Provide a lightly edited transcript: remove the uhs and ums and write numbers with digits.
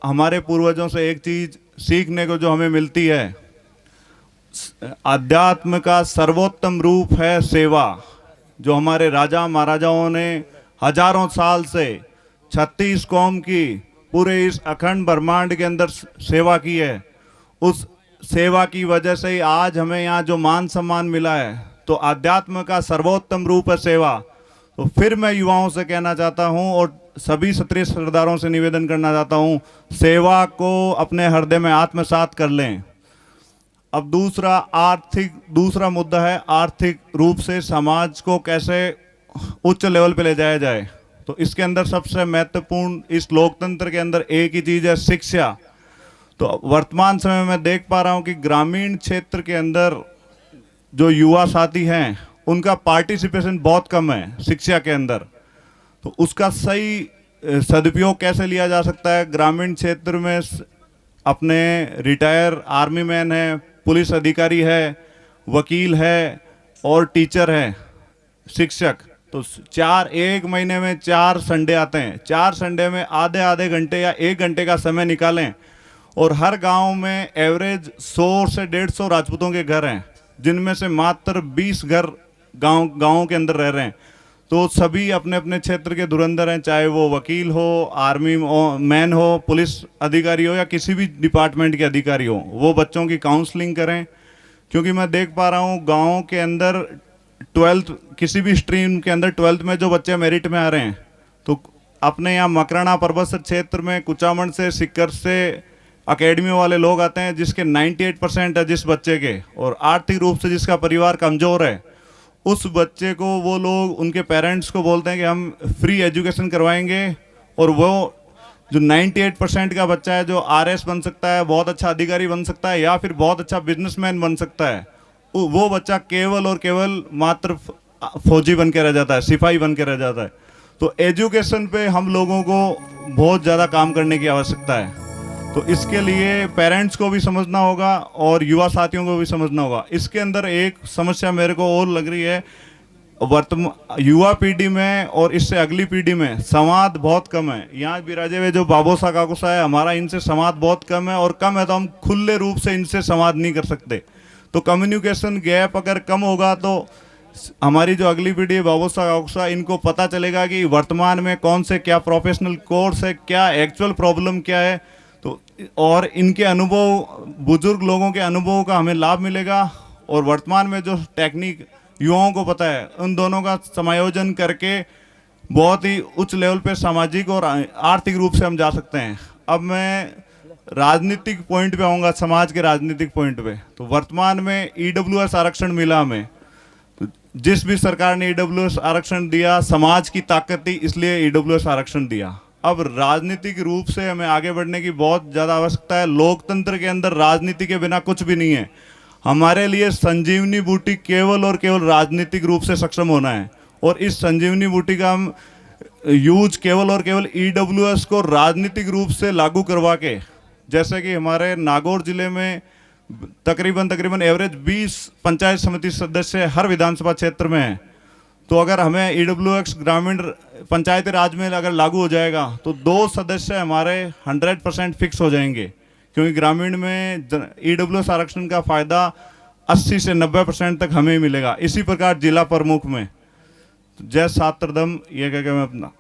हमारे पूर्वजों से एक चीज सीखने को जो हमें मिलती है, अध्यात्म का सर्वोत्तम रूप है सेवा। जो हमारे राजा महाराजाओं ने हजारों साल से 36 कौम की पूरे इस अखंड ब्रह्मांड के अंदर सेवा की है, उस सेवा की वजह से ही आज हमें यहाँ जो मान सम्मान मिला है। तो अध्यात्म का सर्वोत्तम रूप है सेवा। तो फिर मैं युवाओं से कहना चाहता हूँ और सभी क्षत्रिय सरदारों से निवेदन करना चाहता हूँ, सेवा को अपने हृदय में आत्मसात कर लें। अब दूसरा मुद्दा है आर्थिक रूप से समाज को कैसे उच्च लेवल पे ले जाया जाए। तो इसके अंदर सबसे महत्वपूर्ण इस लोकतंत्र के अंदर एक ही चीज़ है, शिक्षा। तो वर्तमान समय में देख पा रहा हूँ कि ग्रामीण क्षेत्र के अंदर जो युवा साथी हैं उनका पार्टिसिपेशन बहुत कम है शिक्षा के अंदर। तो उसका सही सदुपयोग कैसे लिया जा सकता है। ग्रामीण क्षेत्र में अपने रिटायर आर्मी मैन है, पुलिस अधिकारी है, वकील है और टीचर है, शिक्षक। तो एक महीने में 4 संडे आते हैं, 4 संडे में आधे घंटे या 1 घंटे का समय निकालें। और हर गांव में एवरेज 100 से 150 राजपूतों के घर हैं, जिनमें से मात्र 20 घर गाँव के अंदर रह रहे हैं। तो सभी अपने अपने क्षेत्र के धुरंधर हैं, चाहे वो वकील हो, आर्मी मैन हो, पुलिस अधिकारी हो या किसी भी डिपार्टमेंट के अधिकारी हो। वो बच्चों की काउंसलिंग करें, क्योंकि मैं देख पा रहा हूँ गाँव के अंदर 12th किसी भी स्ट्रीम के अंदर 12th में जो बच्चे मेरिट में आ रहे हैं, तो अपने यहाँ मकराना पर्वत क्षेत्र में कुचामन से, सिक्कर से अकेडमी वाले लोग आते हैं, जिसके 98% है जिस बच्चे के, और आर्थिक रूप से जिसका परिवार कमज़ोर है, उस बच्चे को वो लोग उनके पेरेंट्स को बोलते हैं कि हम फ्री एजुकेशन करवाएंगे। और वो जो 98% का बच्चा है, जो आरएस बन सकता है, बहुत अच्छा अधिकारी बन सकता है या फिर बहुत अच्छा बिजनेसमैन बन सकता है, वो बच्चा केवल और केवल मात्र फौजी बन के रह जाता है, सिपाही बन के रह जाता है। तो एजुकेशन पे हम लोगों को बहुत ज़्यादा काम करने की आवश्यकता है। तो इसके लिए पेरेंट्स को भी समझना होगा और युवा साथियों को भी समझना होगा। इसके अंदर एक समस्या मेरे को और लग रही है, युवा पीढ़ी में और इससे अगली पीढ़ी में संवाद बहुत कम है। यहाँ विराजे हुए जो बाबोसा काकूसा है, हमारा इनसे संवाद बहुत कम है, और कम है तो हम खुले रूप से इनसे संवाद नहीं कर सकते। तो कम्युनिकेशन गैप अगर कम होगा तो हमारी जो अगली पीढ़ी है बाबोसा काकूसा, इनको पता चलेगा कि वर्तमान में कौन से क्या प्रोफेशनल कोर्स है, क्या एक्चुअल प्रॉब्लम क्या है। तो और इनके अनुभव, बुजुर्ग लोगों के अनुभवों का हमें लाभ मिलेगा, और वर्तमान में जो टेक्निक युवाओं को पता है, उन दोनों का समायोजन करके बहुत ही उच्च लेवल पे सामाजिक और आर्थिक रूप से हम जा सकते हैं। अब मैं राजनीतिक पॉइंट पे आऊँगा, समाज के राजनीतिक पॉइंट पे। तो वर्तमान में ईडब्ल्यूएस आरक्षण मिला हमें, तो जिस भी सरकार ने ईडब्ल्यूएस आरक्षण दिया, समाज की ताकत थी इसलिए ईडब्ल्यूएस आरक्षण दिया। अब राजनीतिक रूप से हमें आगे बढ़ने की बहुत ज़्यादा आवश्यकता है। लोकतंत्र के अंदर राजनीति के बिना कुछ भी नहीं है। हमारे लिए संजीवनी बूटी केवल और केवल राजनीतिक रूप से सक्षम होना है, और इस संजीवनी बूटी का हम यूज केवल और केवल ईडब्ल्यूएस को राजनीतिक रूप से लागू करवा के, जैसे कि हमारे नागौर जिले में तकरीबन एवरेज 20 पंचायत समिति सदस्य हर विधानसभा क्षेत्र में है। तो अगर हमें ईडब्ल्यूएस ग्रामीण पंचायती राज में अगर लागू हो जाएगा तो 2 सदस्य हमारे 100% फिक्स हो जाएंगे, क्योंकि ग्रामीण में ईडब्ल्यूएस आरक्षण का फ़ायदा 80 से 90% तक हमें मिलेगा। इसी प्रकार जिला प्रमुख में। जय छात्रदम, ये कह के मैं अपना